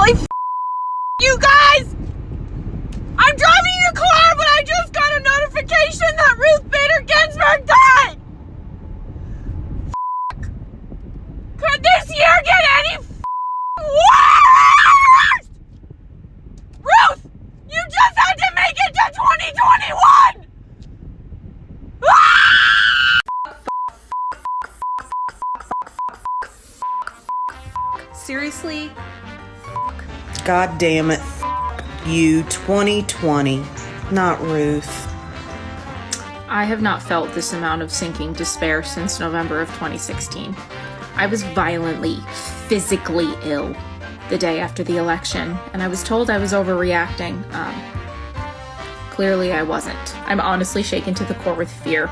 Holy you guys! I'm driving your car, but I just got a notification that Ruth Bader Ginsburg died! Could this year get any worse? Ruth, you just had to make it to 2021! Seriously? God damn it. You 2020, not Ruth. I have not felt this amount of sinking despair since November of 2016. I was violently, physically ill the day after the election, and I was told I was overreacting. Clearly I wasn't. I'm honestly shaken to the core with fear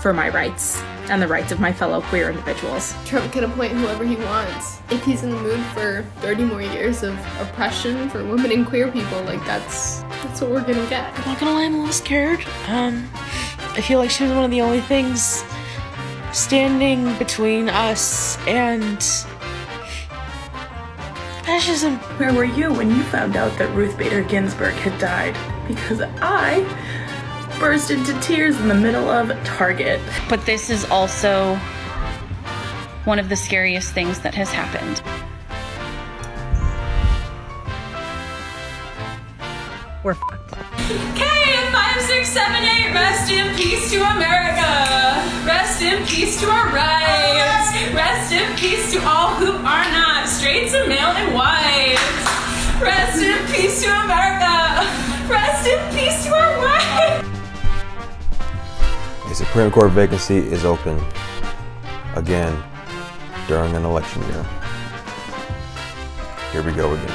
for my rights and the rights of my fellow queer individuals. Trump can appoint whoever he wants. If he's in the mood for 30 more years of oppression for women and queer people, like that's what we're gonna get. I'm not gonna lie, I'm a little scared. I feel like she was one of the only things standing between us and fascism. Where were you when you found out that Ruth Bader Ginsburg had died? Because I burst into tears in the middle of Target. But this is also one of the scariest things that has happened. We're fucked. K5678, rest in peace to America. Rest in peace to our rights. Rest in peace to all who are not straights and male and white. Rest in peace to America. Rest in peace to our rights. A Supreme Court vacancy is open again during an election year. Here we go again.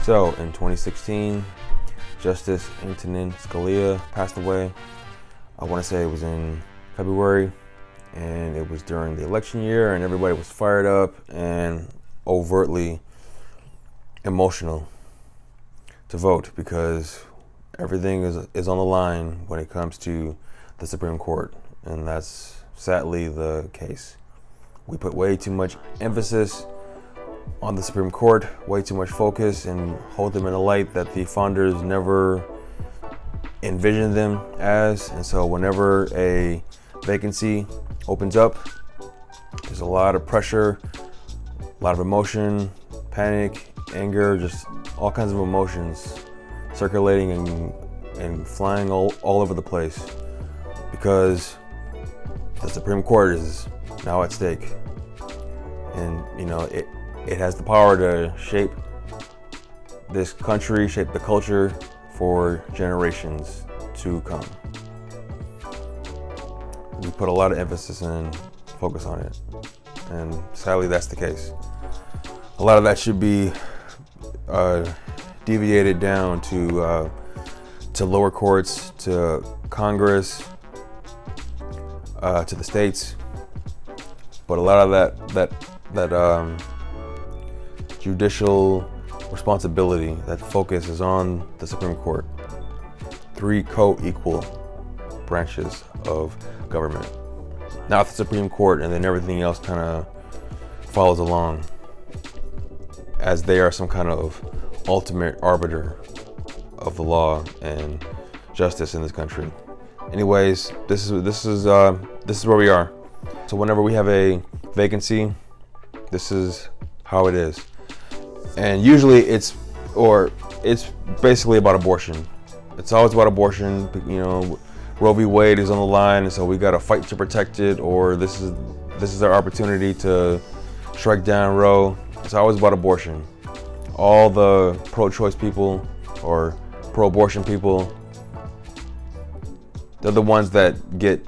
So, in 2016, Justice Antonin Scalia passed away. I want to say it was in February, and it was during the election year, and everybody was fired up and overtly emotional to vote because everything is on the line when it comes to the Supreme Court, and that's sadly the case. We put way too much emphasis on the Supreme Court, way too much focus, and hold them in a light that the founders never envisioned them as. And so whenever a vacancy opens up, there's a lot of pressure, a lot of emotion, panic, anger, just all kinds of emotions circulating and flying all over the place because the Supreme Court is now at stake. And you know, it has the power to shape this country, shape the culture for generations to come. We put a lot of emphasis and focus on it, and sadly that's the case. A lot of that should be deviated down to lower courts, to Congress, to the states, but a lot of that judicial responsibility, that focus is on the Supreme Court. 3 co-equal branches of government. Not the Supreme Court, and then everything else kind of follows along as they are some kind of ultimate arbiter of the law and justice in this country. Anyways, this is where we are. So whenever we have a vacancy, this is how it is. And usually it's basically about abortion. It's always about abortion. You know, Roe v. Wade is on the line, and so we got to fight to protect it, or this is our opportunity to strike down Roe. It's always about abortion. All the pro-choice people or pro-abortion people, they're the ones that get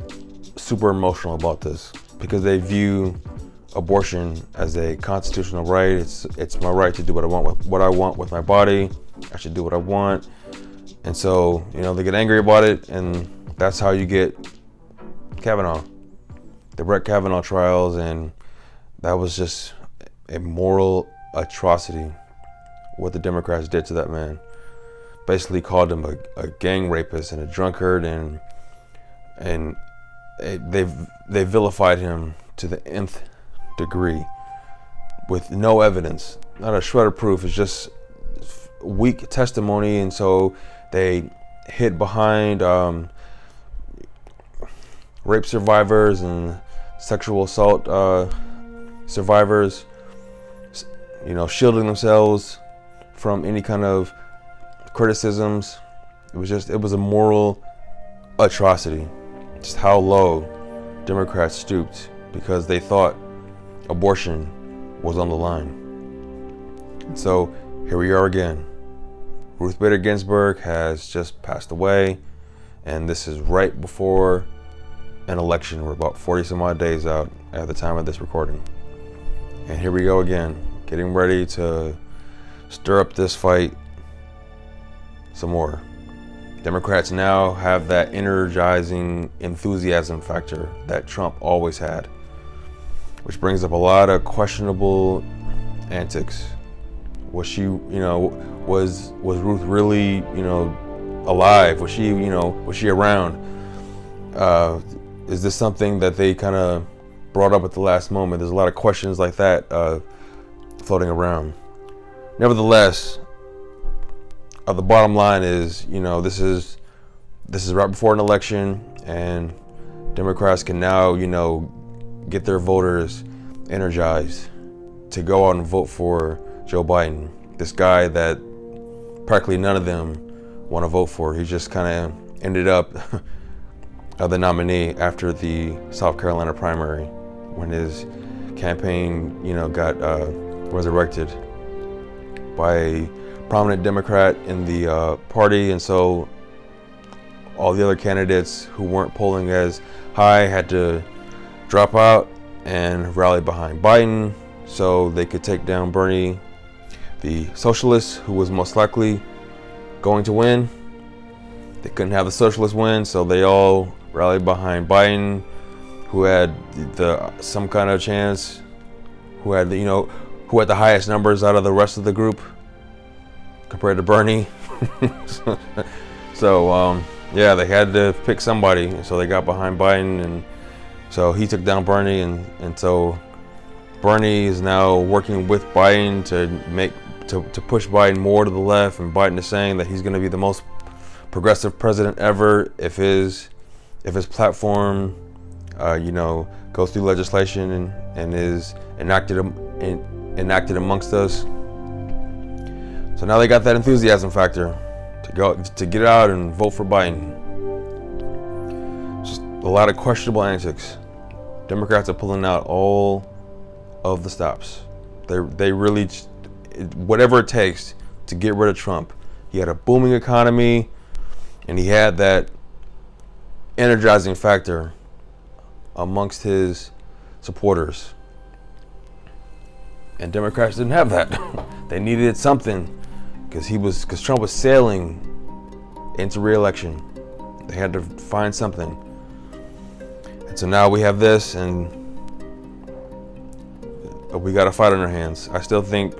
super emotional about this because they view abortion as a constitutional right. It's my right to do what I want with my body. I should do what I want. And so, you know, they get angry about it, and that's how you get Kavanaugh, the Brett Kavanaugh trials, and that was just a moral atrocity what the Democrats did to that man. basically called him a gang rapist and a drunkard, and they vilified him to the nth degree with no evidence, not a shred of proof. It's just weak testimony, and so they hid behind rape survivors and sexual assault survivors, shielding themselves from any kind of criticisms. It was a moral atrocity, just how low Democrats stooped because they thought abortion was on the line. And so here we are again. Ruth Bader Ginsburg has just passed away, and this is right before an election. We're about 40 some odd days out at the time of this recording. And here we go again, getting ready to stir up this fight some more. Democrats now have that energizing enthusiasm factor that Trump always had, which brings up a lot of questionable antics. Was she, was Ruth really, alive? Was she around? Is this something that they kind of brought up at the last moment? There's a lot of questions like that floating around. Nevertheless, the bottom line is, this is right before an election, and Democrats can now, get their voters energized to go out and vote for Joe Biden, this guy that practically none of them want to vote for. He just kind of ended up the nominee after the South Carolina primary when his campaign, got resurrected by a prominent Democrat in the party, and so all the other candidates who weren't polling as high had to drop out and rally behind Biden so they could take down Bernie, the socialist who was most likely going to win. They couldn't have the socialists win, so they all rallied behind Biden, who had some kind of chance, who had the highest numbers out of the rest of the group compared to Bernie. So they had to pick somebody, so they got behind Biden, and so he took down Bernie, and so Bernie is now working with Biden to push Biden more to the left, and Biden is saying that he's going to be the most progressive president ever if his platform goes through legislation and is enacted amongst us. So now they got that enthusiasm factor to get out and vote for Biden. Just a lot of questionable antics. Democrats are pulling out all of the stops. They really, whatever it takes to get rid of Trump. He had a booming economy, and he had that energizing factor amongst his supporters. And Democrats didn't have that. They needed something because Trump was sailing into re-election. They had to find something. And so now we have this, and we got a fight on our hands. I still think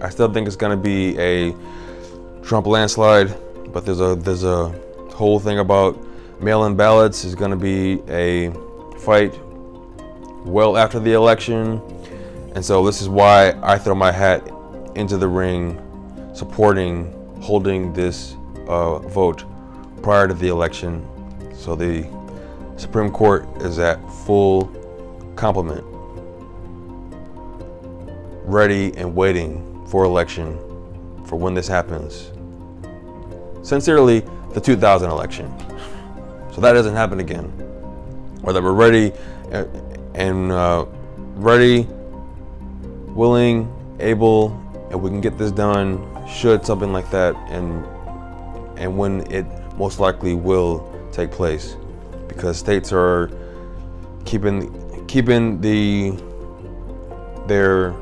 it's going to be a Trump landslide, but there's a whole thing about mail-in ballots is going to be a fight well after the election. And so this is why I throw my hat into the ring supporting holding this vote prior to the election, so the Supreme Court is at full complement, ready and waiting for election for when this happens. Sincerely, the 2000 election, so that doesn't happen again, or that we're ready and ready, willing, able, and we can get this done should something like that and when it most likely will take place, because states are keeping their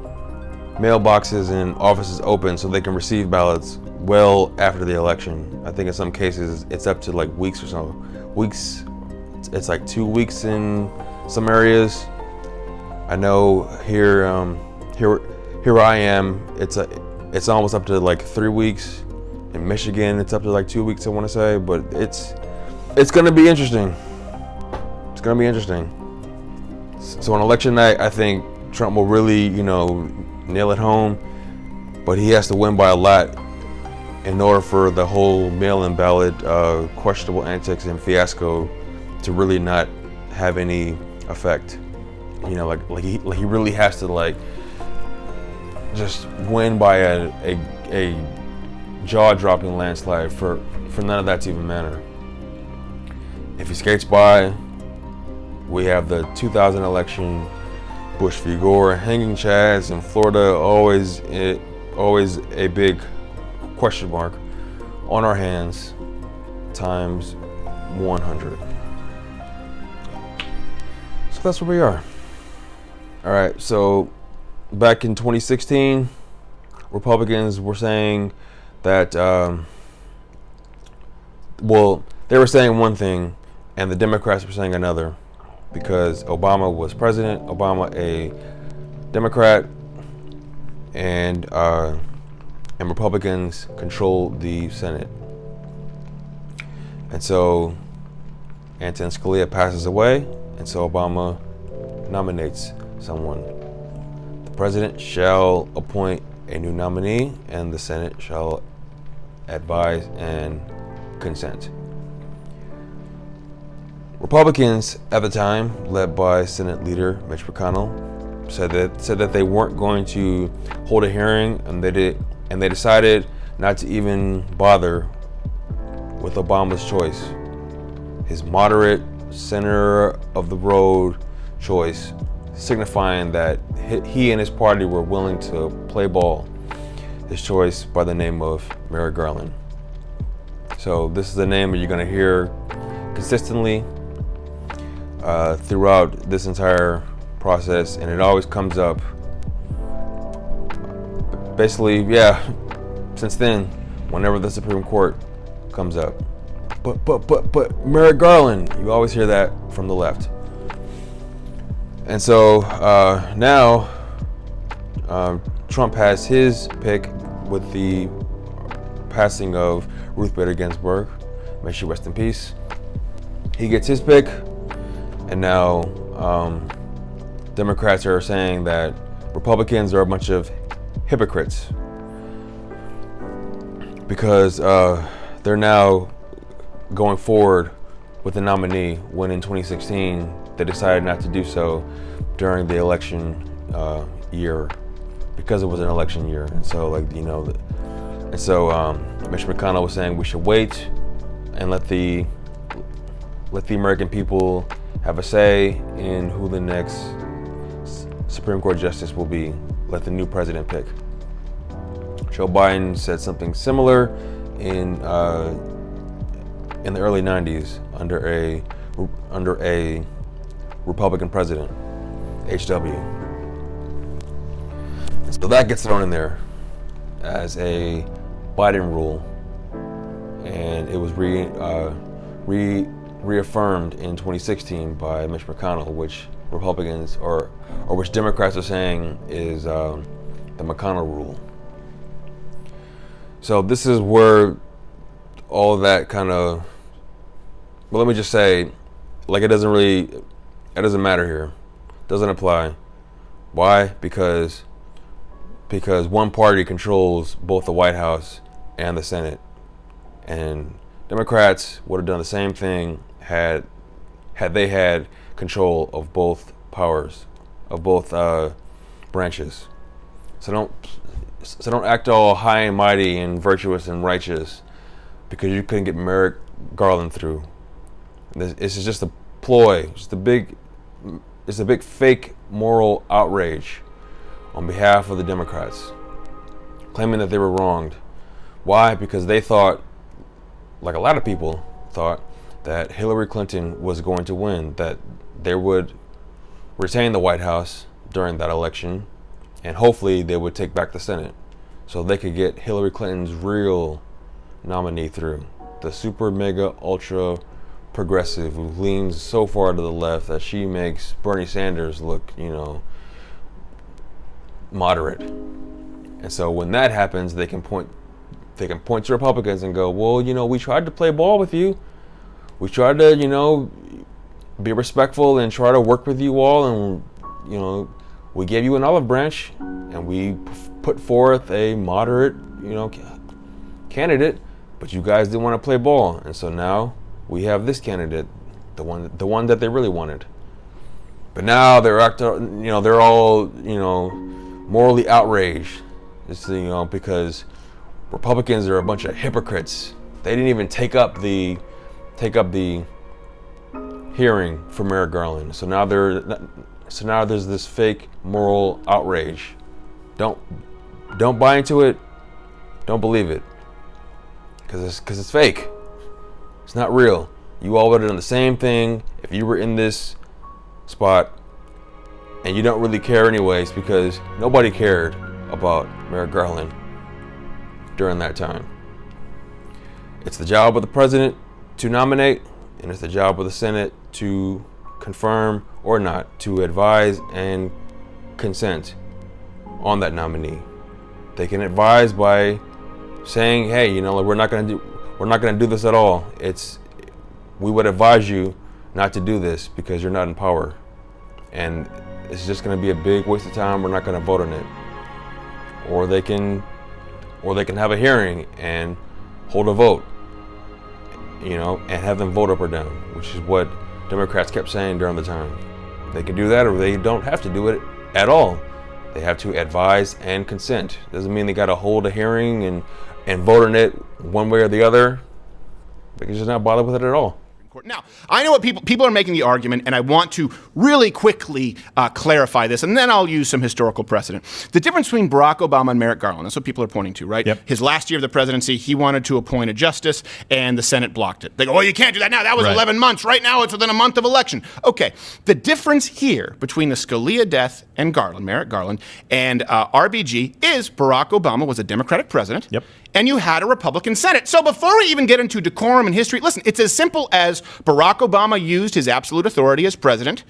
mailboxes and offices open so they can receive ballots well after the election. I think in some cases it's up to like weeks or so. It's like 2 weeks in some areas. I know here I am, it's almost up to like 3 weeks In Michigan, it's up to like 2 weeks, I want to say, but it's going to be interesting. It's going to be interesting. So on election night, I think Trump will really, nail it home, but he has to win by a lot in order for the whole mail-in ballot questionable antics and fiasco to really not have any effect. Like he really has to just win by a jaw-dropping landslide for none of that to even matter. If he skates by, we have the 2000 election, Bush v. Gore, hanging chads in Florida, always a big question mark on our hands times 100. So that's where we are. All right, so back in 2016, Republicans were saying that, they were saying one thing and the Democrats were saying another, because Obama was president, Obama a Democrat, and Republicans controlled the Senate. And so Antonin Scalia passes away, and so Obama nominates someone. The president shall appoint a new nominee, and the Senate shall advise and consent. Republicans at the time, led by Senate Leader Mitch McConnell, said that they weren't going to hold a hearing, and they decided not to even bother with Obama's choice, his moderate, center of the road choice, signifying that he and his party were willing to play ball. His choice by the name of Merrick Garland. So this is a name that you're going to hear consistently throughout this entire process, and it always comes up. Basically, since then, whenever the Supreme Court comes up. But Merrick Garland, you always hear that from the left. And so now Trump has his pick with the passing of Ruth Bader Ginsburg. May she rest in peace. He gets his pick, and now Democrats are saying that Republicans are a bunch of hypocrites because they're now going forward with the nominee when in 2016 they decided not to do so during the election year because it was an election year. And so Mitch McConnell was saying we should wait and let the American people have a say in who the next Supreme Court justice will be. Let the new president pick. Joe Biden said something similar in the early 90s under a Republican president, HW. So that gets thrown in there as a Biden rule, and it was reaffirmed in 2016 by Mitch McConnell, which Republicans or which Democrats are saying is the McConnell Rule. So this is where all that kind of, well, let me just say, it doesn't matter here. It doesn't apply. Why? Because one party controls both the White House and the Senate. And Democrats would have done the same thing had they had control of both powers, of both branches. So don't act all high and mighty and virtuous and righteous because you couldn't get Merrick Garland through. This is just a ploy. It's a big fake moral outrage on behalf of the Democrats, claiming that they were wronged. Why? Because they thought, like a lot of people thought, that Hillary Clinton was going to win, that they would retain the White House during that election, and hopefully they would take back the Senate so they could get Hillary Clinton's real nominee through, the super mega ultra progressive who leans so far to the left that she makes Bernie Sanders look, moderate. And so when that happens, they can point they can point to Republicans and go, well, we tried to play ball with you. We tried to, be respectful and try to work with you all, and, we gave you an olive branch, and we put forth a moderate, candidate, but you guys didn't want to play ball, and so now we have this candidate, the one that they really wanted. But now they're all, morally outraged, because Republicans are a bunch of hypocrites. They didn't even take up the hearing for Merrick Garland. So now there's this fake moral outrage. Don't buy into it. Don't believe it, because it's fake. It's not real. You all would have done the same thing if you were in this spot, and you don't really care anyways, because nobody cared about Merrick Garland during that time. It's the job of the president to nominate, and it's the job of the Senate to confirm or not, to advise and consent on that nominee. They can advise by saying, hey, we're not going to do this at all. We would advise you not to do this because you're not in power, and it's just going to be a big waste of time. We're not going to vote on it. Or they can have a hearing and hold a vote, and have them vote up or down, which is what Democrats kept saying during the time. They can do that, or they don't have to do it at all. They have to advise and consent. Doesn't mean they got to hold a hearing and vote on it one way or the other. They can just not bother with it at all. Now, I know what people are making the argument, and I want to really quickly clarify this, and then I'll use some historical precedent. The difference between Barack Obama and Merrick Garland, that's what people are pointing to, right? Yep. His last year of the presidency, he wanted to appoint a justice, and the Senate blocked it. They go, you can't do that now. That was 11 months. Right now, it's within a month of election. Okay. The difference here between the Scalia death and Merrick Garland, and RBG is Barack Obama was a Democratic president. Yep. And you had a Republican Senate. So before we even get into decorum and history, listen, it's as simple as Barack Obama used his absolute authority as president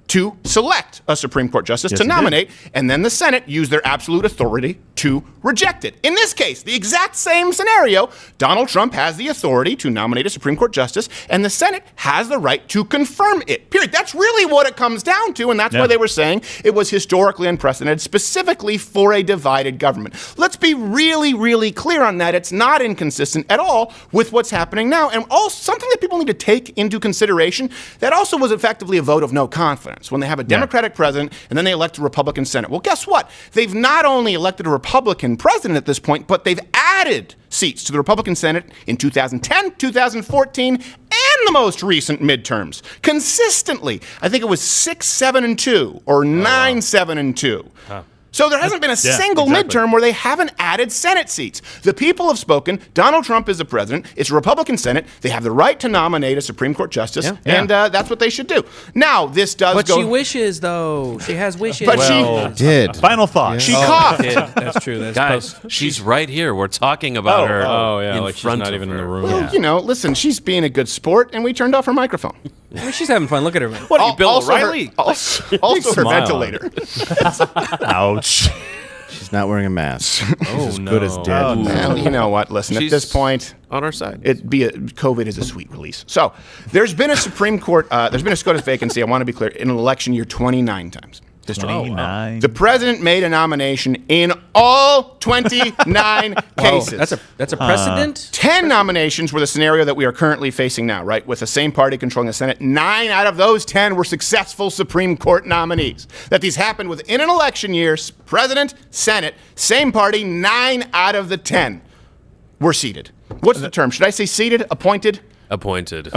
to select a Supreme Court justice to nominate, and then the Senate used their absolute authority to reject it. In this case, the exact same scenario, Donald Trump has the authority to nominate a Supreme Court justice, and the Senate has the right to confirm it, period. That's really what it comes down to, and that's why they were saying it was historically unprecedented, specifically for a divided government. Let's be really, really clear on that. It's not inconsistent at all with what's happening now, and also something that people need to take into consideration, that also was effectively a vote of no confidence. When they have a Democratic president and then they elect a Republican Senate. Well, guess what? They've not only elected a Republican president at this point, but they've added seats to the Republican Senate in 2010, 2014, and the most recent midterms. Consistently, I think it was 6-7-2 or 9-7-2. So there hasn't been a single midterm where they haven't added Senate seats. The people have spoken. Donald Trump is the president. It's a Republican Senate. They have the right to nominate a Supreme Court justice, and that's what they should do. Now, this does but go... But she wishes, though. She has wishes. But she did. Final thought. She coughed. That's true. That's Guys, she's right here. We're talking about her. Oh, yeah, in like she's front not even in the room. Well, listen, she's being a good sport, and we turned off her microphone. I mean, she's having fun. Look at her. What are you, Bill O'Reilly? Also her ventilator. Ouch. She's not wearing a mask. She's as good as dead. Well, you know what? Listen, at this point, on our side, COVID is a sweet release. So there's been a Supreme Court, there's been a SCOTUS vacancy, I want to be clear, in an election year 29 times. 29. The president made a nomination in all 29 cases. That's a precedent? 10 nominations were the scenario that we are currently facing now, right? With the same party controlling the Senate. 9 out of those 10 were successful Supreme Court nominees. That these happened within an election year, president, Senate, same party, 9 out of the 10 were seated. What's the term? Should I say seated, appointed? Appointed.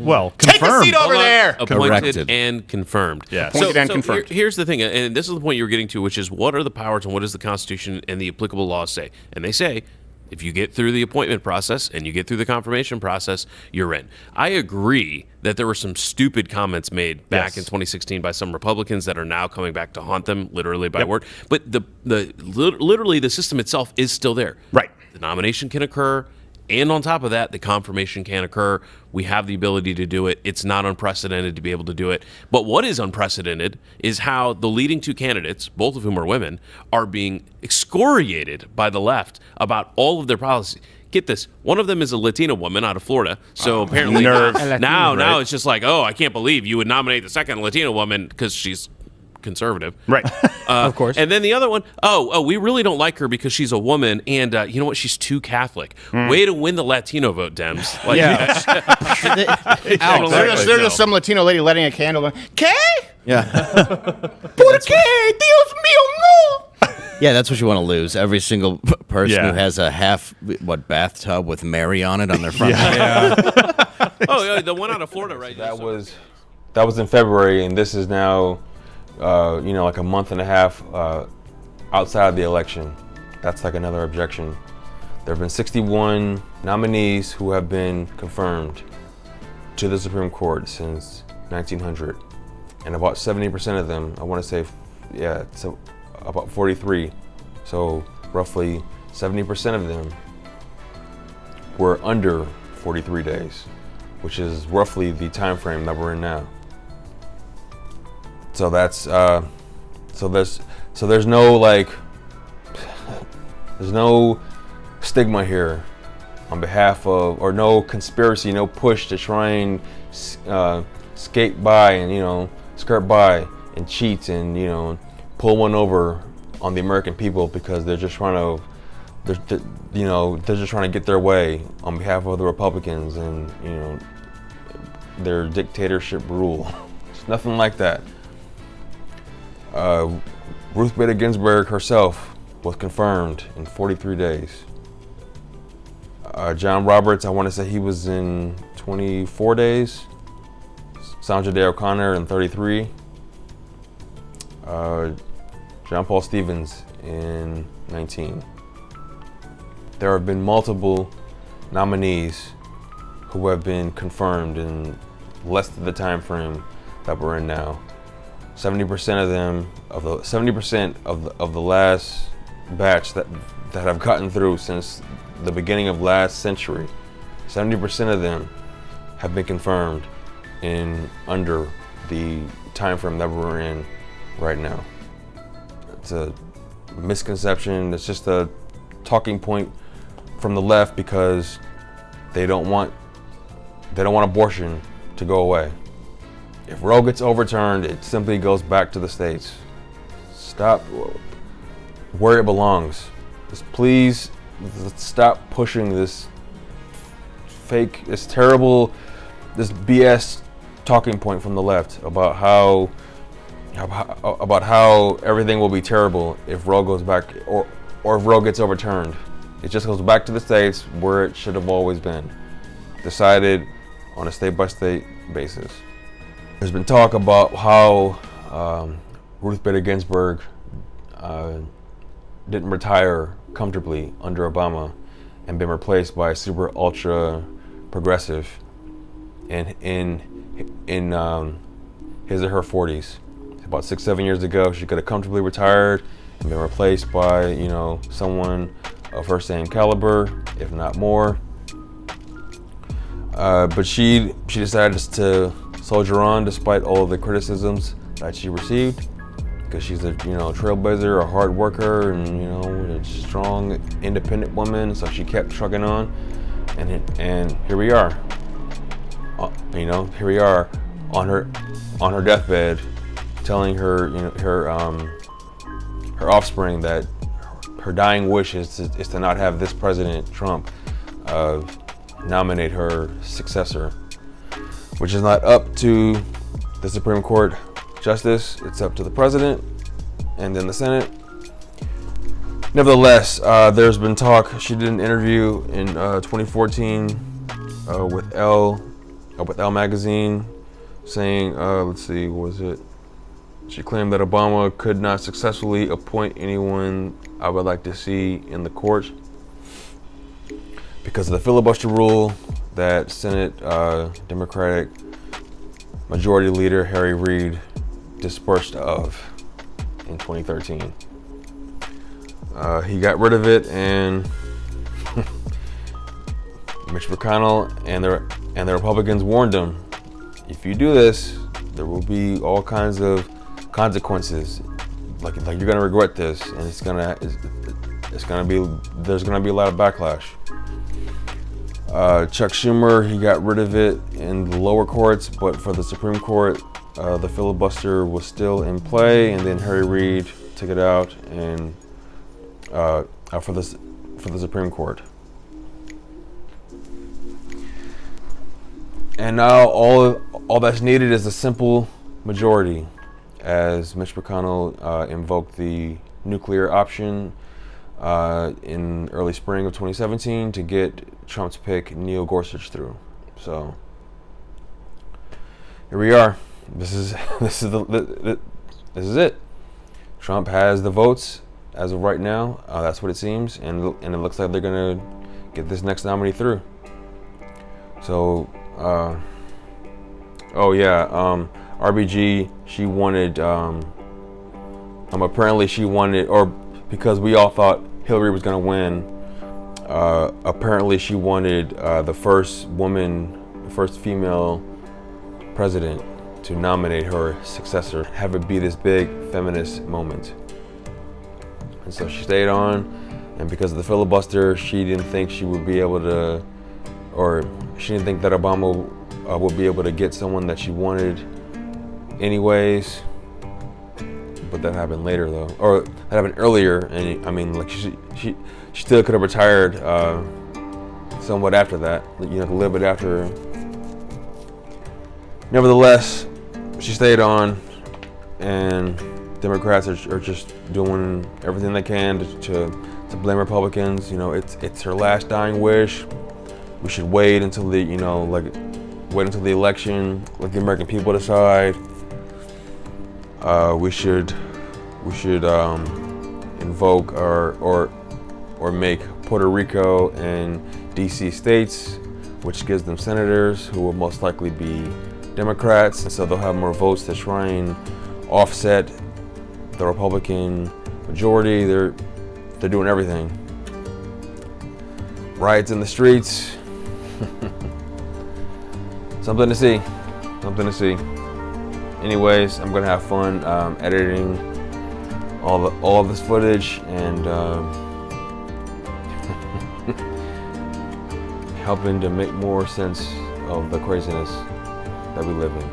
Well, confirmed. Take a seat over there. Appointed Corrected. and confirmed. Yes. Appointed and confirmed. Here's the thing, and this is the point you were getting to, which is what are the powers and what does the Constitution and the applicable laws say? And they say, if you get through the appointment process and you get through the confirmation process, you're in. I agree that there were some stupid comments made back in 2016 by some Republicans that are now coming back to haunt them, literally by word. But literally the system itself is still there. Right. The nomination can occur. And on top of that, the confirmation can occur. We have the ability to do it. It's not unprecedented to be able to do it. But what is unprecedented is how the leading two candidates, both of whom are women, are being excoriated by the left about all of their policies. Get this, one of them is a Latina woman out of Florida. So apparently now it's just like, oh, I can't believe you would nominate the second Latina woman because she's conservative. Right. Of course. And then the other one, we really don't like her because she's a woman, and you know what? She's too Catholic. Way to win the Latino vote, Dems. Like, There's just some Latino lady lighting a candle going, ¿Qué? Yeah. ¿Por qué? Dios mío, no! Yeah, that's what you want to lose. Every single person who has a bathtub with Mary on it on their front. the one out of Florida, right? That was in February, and this is now, like a month and a half outside of the election. That's like another objection. There have been 61 nominees who have been confirmed to the Supreme Court since 1900, and about 70% of them, I want to say, so about 43. So roughly 70% of them were under 43 days, which is roughly the time frame that we're in now. So that's there's no stigma here on behalf of, or no conspiracy, no push to try and skate by and skirt by and cheat and pull one over on the American people because they're just trying to get their way on behalf of the Republicans and their dictatorship rule. It's nothing like that. Ruth Bader Ginsburg herself was confirmed in 43 days. John Roberts, I want to say he was in 24 days. Sandra Day O'Connor in 33. John Paul Stevens in 19. There have been multiple nominees who have been confirmed in less than the time frame that we're in now. 70% of them, of the last batch that have gotten through since the beginning of last century, 70% of them have been confirmed in under the time frame that we're in right now. It's a misconception. It's just a talking point from the left because they don't want abortion to go away. If Roe gets overturned, it simply goes back to the states. Stop where it belongs. Just please stop pushing this fake, this terrible, this BS talking point from the left about how everything will be terrible if Roe goes back or if Roe gets overturned. It just goes back to the states where it should have always been, decided on a state-by-state basis. There's been talk about how Ruth Bader Ginsburg didn't retire comfortably under Obama and been replaced by a super ultra progressive in his or her 40s. About 6-7 years ago, she could have comfortably retired and been replaced by someone of her same caliber, if not more. But she decided to soldier on despite all of the criticisms that she received, because she's a trailblazer, a hard worker, and a strong, independent woman. So she kept trucking on, and here we are. Here we are on her deathbed, telling her her offspring that her dying wish is to not have this President Trump nominate her successor, which is not up to the Supreme Court justice. It's up to the president and then the Senate. Nevertheless, there's been talk. She did an interview in 2014 with Elle magazine, saying, let's see, what was it? She claimed that Obama could not successfully appoint anyone I would like to see in the court because of the filibuster rule that Senate Democratic Majority Leader Harry Reid dispersed of in 2013. He got rid of it, and Mitch McConnell and the Republicans warned him, if you do this, there will be all kinds of consequences. Like you're gonna regret this, and there's gonna be a lot of backlash. Chuck Schumer, he got rid of it in the lower courts, but for the Supreme Court, the filibuster was still in play, and then Harry Reid took it out and for the Supreme Court. And now all that's needed is a simple majority, as Mitch McConnell invoked the nuclear option in early spring of 2017 to get Trump's pick, Neil Gorsuch, through. So here we are. This is it. Trump has the votes as of right now. That's what it seems, and it looks like they're gonna get this next nominee through. So, RBG, she wanted, apparently she wanted, or because we all thought Hillary was gonna win, apparently she wanted the first female president to nominate her successor, have it be this big feminist moment. And so she stayed on, and because of the filibuster, she didn't think she would be able to, or she didn't think that Obama would be able to get someone that she wanted anyways. But that happened later though, or that happened earlier, and I mean, like she still could have retired somewhat after that, a little bit after. Nevertheless, she stayed on, and Democrats are just doing everything they can to blame Republicans. It's her last dying wish. We should wait until the election, let the American people decide. We should invoke or make Puerto Rico and DC states, which gives them senators who will most likely be Democrats, and so they'll have more votes to try and offset the Republican majority. They're doing everything. Riots in the streets. Something to see. Anyways, I'm gonna have fun editing all of this footage and helping to make more sense of the craziness that we live in.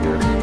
Cheers.